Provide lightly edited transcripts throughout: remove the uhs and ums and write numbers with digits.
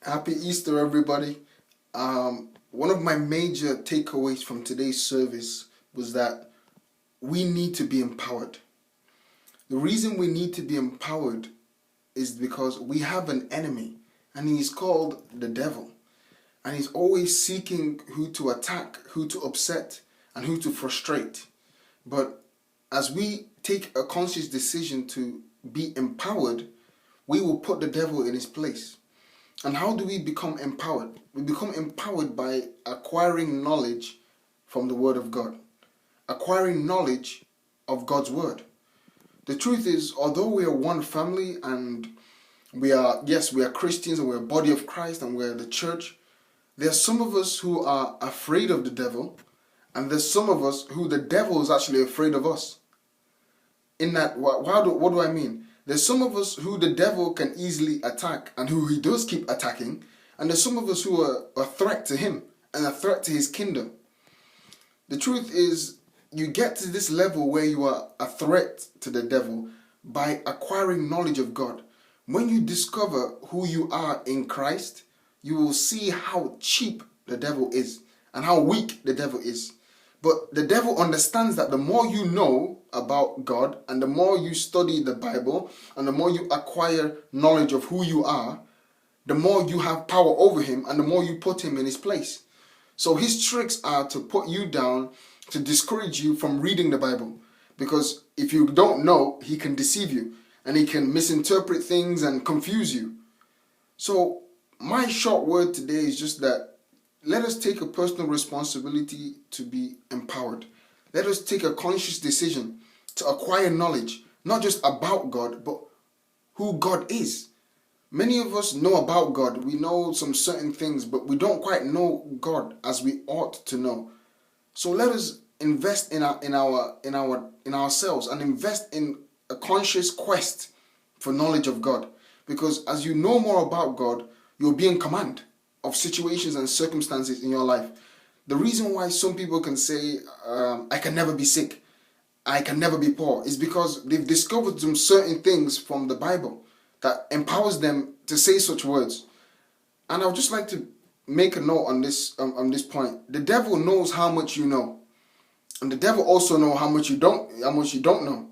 Happy Easter, everybody. One of my major takeaways from today's service was that we need to be empowered. The reason we need to be empowered is because we have an enemy, and he's called the devil. And he's always seeking who to attack, who to upset, and who to frustrate. But as we take a conscious decision to be empowered, we will put the devil in his place. And how do we become empowered? We become empowered by acquiring knowledge from the Word of God, acquiring knowledge of God's Word. The truth is, although we are one family and we are Christians and we're a body of Christ and we're the church, there are some of us who are afraid of the devil, and there's some of us who the devil is actually afraid of us. In that, what do I mean? There's some of us who the devil can easily attack and who he does keep attacking, and there's some of us who are a threat to him and a threat to his kingdom. The truth is, you get to this level where you are a threat to the devil by acquiring knowledge of God. When you discover who you are in Christ, you will see how cheap the devil is and how weak the devil is. But the devil understands that the more you know about God and the more you study the Bible and the more you acquire knowledge of who you are, the more you have power over him and the more you put him in his place. So his tricks are to put you down, to discourage you from reading the Bible. Because if you don't know, he can deceive you and he can misinterpret things and confuse you. So my short word today is just that let us take a personal responsibility to be empowered. Let us take a conscious decision to acquire knowledge, not just about God, but who God is. Many of us know about God. We know some certain things, but we don't quite know God as we ought to know. So let us invest in ourselves and invest in a conscious quest for knowledge of God. Because as you know more about God, you'll be in command of situations and circumstances in your life. The reason why some people can say, I can never be sick, I can never be poor, is because they've discovered some certain things from the Bible that empowers them to say such words. And I would just like to make a note on this point. The devil knows how much you know, and the devil also knows how much you don't know.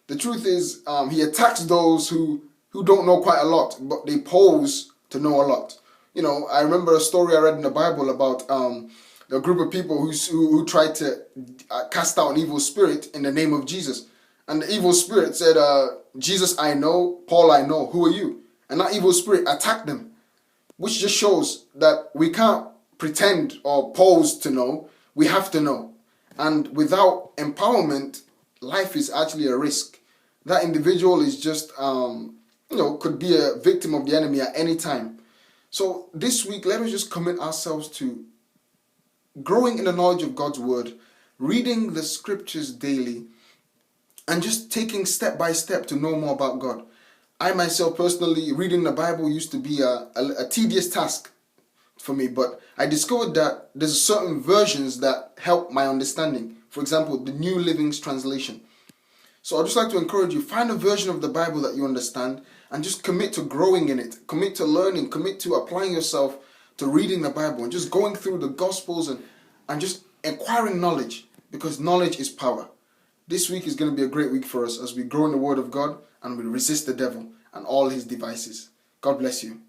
The truth is, he attacks those who don't know quite a lot, but they pose to know a lot. You know, I remember a story I read in the Bible about a group of people who tried to cast out an evil spirit in the name of Jesus. And the evil spirit said, Jesus I know, Paul I know, who are you? And that evil spirit attacked them, which just shows that we can't pretend or pose to know, we have to know. And without empowerment, life is actually a risk. That individual is just, could be a victim of the enemy at any time. So this week, let us just commit ourselves to growing in the knowledge of God's word, reading the scriptures daily, and just taking step by step to know more about God. I myself personally, reading the Bible used to be a tedious task for me, but I discovered that there's certain versions that help my understanding. For example, the New Living Translation. So I'd just like to encourage you, find a version of the Bible that you understand and just commit to growing in it. Commit to learning, commit to applying yourself to reading the Bible and just going through the Gospels and just acquiring knowledge, because knowledge is power. This week is going to be a great week for us as we grow in the Word of God and we resist the devil and all his devices. God bless you.